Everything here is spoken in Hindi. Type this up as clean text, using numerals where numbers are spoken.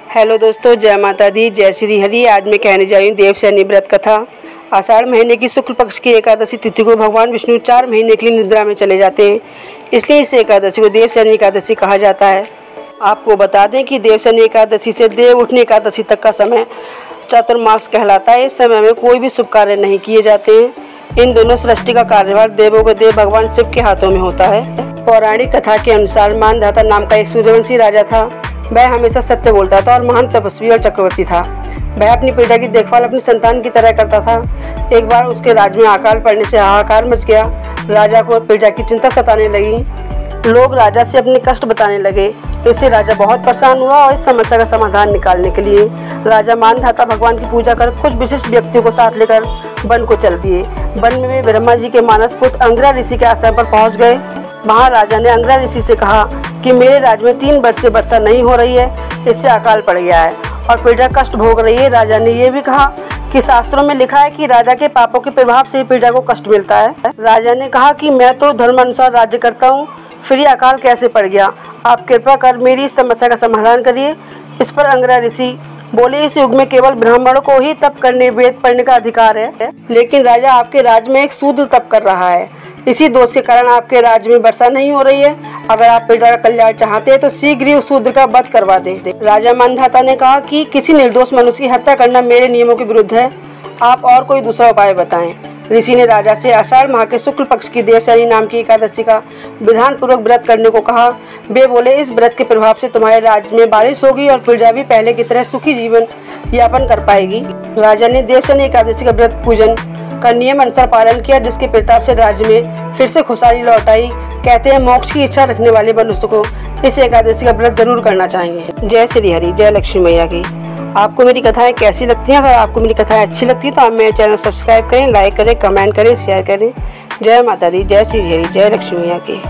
हेलो दोस्तों, जय माता दी, जय श्री हरि। आज मैं कहने जा रही हूँ देवशयनी व्रत कथा। आषाढ़ महीने की शुक्ल पक्ष की एकादशी तिथि को भगवान विष्णु 4 महीने के लिए निद्रा में चले जाते हैं, इसलिए इस एकादशी को देवशयनी एकादशी कहा जाता है। आपको बता दें कि देवशयनी एकादशी से देव उठनी एकादशी तक का समय चातुर्मास कहलाता है। इस समय में कोई भी शुभ कार्य नहीं किए जाते हैं। इन दोनों सृष्टि का कार्यभार देवों के देव भगवान शिव के हाथों में होता है। पौराणिक कथा के अनुसार मानधाता नाम का एक सूर्यवंशी राजा था। वह हमेशा सत्य बोलता था और महान तपस्वी और चक्रवर्ती था। वह अपनी प्रजा की देखभाल अपनी संतान की तरह करता था। एक बार उसके राज्य में अकाल पड़ने से हाहाकार मच गया। राजा को प्रजा की चिंता सताने लगी। लोग राजा से अपने कष्ट बताने लगे। इससे राजा बहुत परेशान हुआ और इस समस्या का समाधान निकालने के लिए राजा मानधाता भगवान की पूजा कर कुछ विशिष्ट व्यक्तियों को साथ लेकर वन को चल दिए। वन में वे ब्रह्मा जी के मानस पुत्र अंगिरा ऋषि के आश्रम पर पहुंच गए। वहाँ राजा ने अंगिरा ऋषि से कहा कि मेरे राज्य में 3 वर्ष से वर्षा नहीं हो रही है, इससे अकाल पड़ गया है और प्रजा कष्ट भोग रही है। राजा ने यह भी कहा कि शास्त्रों में लिखा है कि राजा के पापों के प्रभाव से प्रजा को कष्ट मिलता है। राजा ने कहा कि मैं तो धर्म अनुसार राज्य करता हूँ, फिर यह अकाल कैसे पड़ गया? आप कृपा कर मेरी इस समस्या का समाधान करिए। इस पर अंगिरा ऋषि बोले, इस युग में केवल ब्राह्मणों को ही तप करने, वेद पढ़ने का अधिकार है, लेकिन राजा आपके राज्य में एक शूद्र तप कर रहा है। इसी दोष के कारण आपके राज्य में वर्षा नहीं हो रही है। अगर आप प्रजा का कल्याण चाहते हैं तो शीघ्र ही उस शूद्र का वध करवा दें। राजा मानधाता ने कहा कि किसी निर्दोष मनुष्य की हत्या करना मेरे नियमों के विरुद्ध है, आप और कोई दूसरा उपाय बताएं। ऋषि ने राजा से आषाढ़ माह के शुक्ल पक्ष की देवशयनी नाम की एकादशी का विधान पूर्वक व्रत करने को कहा। वे बोले, इस व्रत के प्रभाव से तुम्हारे राज्य में बारिश होगी और प्रजा भी पहले की तरह सुखी जीवन यापन कर पाएगी। राजा ने देवशयनी एकादशी का व्रत पूजन का नियम अनुसार पालन किया, जिसके प्रताप से राज्य में फिर से खुशहाली लौट आई। कहते हैं मोक्ष की इच्छा रखने वाले मनुष्य को इस एकादशी का व्रत जरूर करना चाहिए। जय श्री हरि, जय लक्ष्मी मैया की। आपको मेरी कथाएं कैसी लगती हैं? अगर आपको मेरी कथाएं अच्छी लगती हैं तो आप मेरे चैनल सब्सक्राइब करें, लाइक करें, कमेंट करें, शेयर करें। जय माता दी, जय श्री हरि, जय लक्ष्मी मैया की।